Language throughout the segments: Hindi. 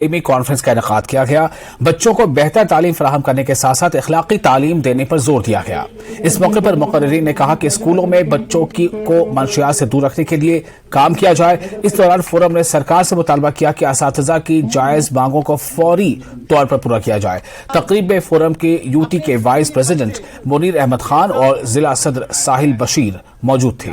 में कॉन्फ्रेंस का इनेकाद किया गया। बच्चों को बेहतर तालीम फराहम करने के साथ साथ इखलाकी तालीम देने पर जोर दिया गया। इस मौके पर मुकर्रिरीन ने कहा कि स्कूलों में बच्चों को मंशियात से दूर रखने के लिए काम किया जाए। इस दौरान फोरम ने सरकार से मुतालबा किया कि असातिज़ा की जायज मांगों को फौरी तौर पर पूरा किया जाए। तकरीब में फोरम के यूटी के वाइस प्रेसिडेंट मुनीर अहमद खान और जिला सदर साहिल बशीर मौजूद थे।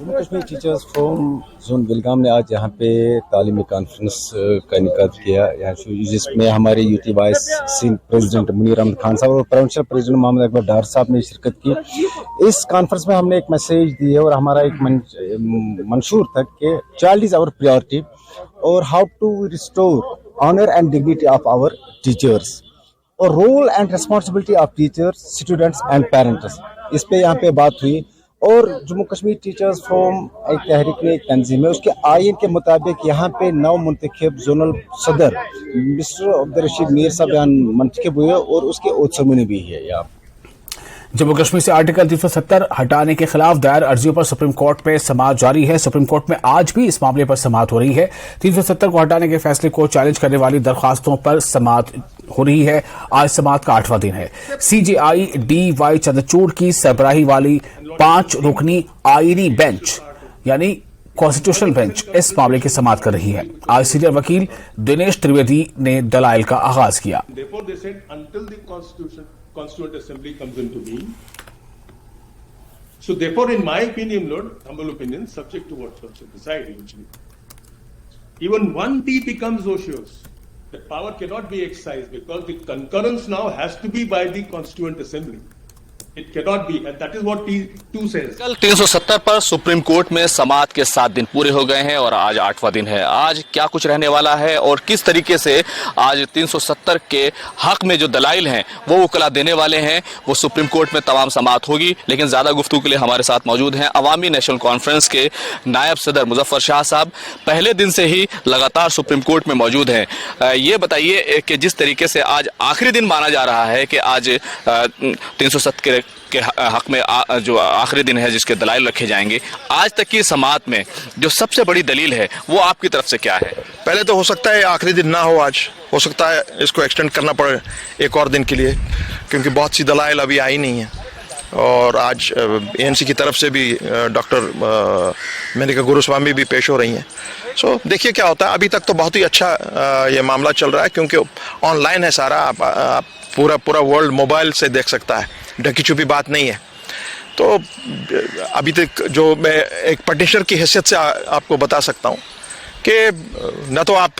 Jammu Kashmir teachers forum zone Belgaum ने आज यहाँ पे तालीमी कॉन्फ्रेंस का इनेकाद किया, जिसमें हमारे UT vice president Munir Ahmad Khan साहब और प्रोविंशियल प्रेसिडेंट मोहम्मद अकबर डार साहब ने शिरकत की। इस कॉन्फ्रेंस में हमने एक मैसेज दी है और हमारा एक मंशूर था कि चाइल्ड इज आवर प्रायोरिटी और how to restore honour and dignity of our teachers और role and responsibility of teachers, students and parents. इस पे यहाँ पे बात हुई और जम्मू कश्मीर टीचर्स फोरम एक तहरीक ने एक तंजीम है, उसके आइन के मुताबिक यहाँ पे नौ मुंतखब जोनल सदर मिस्टर अब्दुल-रशीद मीर साहब यहाँ मुंतखब हुए और उसके ओतसमनी भी है। यहाँ जम्मू कश्मीर से आर्टिकल 370 हटाने के खिलाफ दायर अर्जियों पर सुप्रीम कोर्ट में समाअत जारी है। सुप्रीम कोर्ट में आज भी इस मामले पर समाअत हो रही है। 370 को हटाने के फैसले को चैलेंज करने वाली दरखास्तों पर समाअत हो रही है। आज समाअत का 8वां दिन है। CJI DY चंद्रचूड़ की सरबराही वाली 5 रुकनी आईनी बेंच यानी कॉन्स्टिट्यूशनल बेंच इस मामले की समाअत कर रही है। आज सीनियर वकील दिनेश त्रिवेदी ने दलाइल का आगाज किया। Constituent Assembly comes into being. So therefore, in my opinion, Lord, humble opinion, subject to what Church decide eventually, even one T becomes OSHO's. The power cannot be excised because the concurrence now has to be by the Constituent Assembly. It cannot be, and that is what T2 says. कल 370 पर सुप्रीम कोर्ट में समाअत के 7 दिन पूरे हो गए हैं और आज 8वां दिन है। आज क्या कुछ रहने वाला है और किस तरीके से आज 370 के हक में जो दलाइल हैं वो वकला देने वाले हैं, वो सुप्रीम कोर्ट में तमाम समाअत होगी। लेकिन ज्यादा गुफ्तगू के लिए हमारे साथ मौजूद हैं अवामी नेशनल कॉन्फ्रेंस के नायब सदर मुजफ्फर शाह साहब। पहले दिन से ही लगातार सुप्रीम कोर्ट में मौजूद हैं। ये बताइए कि जिस तरीके से आज आखिरी दिन माना जा रहा है कि आज 370 के हक में जो आखिरी दिन है जिसके दलाइल रखे जाएंगे, आज तक की समाअत में जो सबसे बड़ी दलील है वो आपकी तरफ से क्या है? पहले तो हो सकता है आखिरी दिन ना हो, आज हो सकता है इसको एक्सटेंड करना पड़े एक और दिन के लिए, क्योंकि बहुत सी दलाइल अभी आई नहीं है। और आज ANC की तरफ से भी डॉक्टर मेनका गुरुस्वामी भी पेश हो रही हैं। सो देखिए क्या होता है। अभी तक तो बहुत ही अच्छा ये मामला चल रहा है, क्योंकि ऑनलाइन है सारा, आप पूरा वर्ल्ड मोबाइल से देख सकता है, ढकी छुपी बात नहीं है। तो अभी तक जो मैं एक पटिशनर की हैसियत से आपको बता सकता हूँ कि न तो आप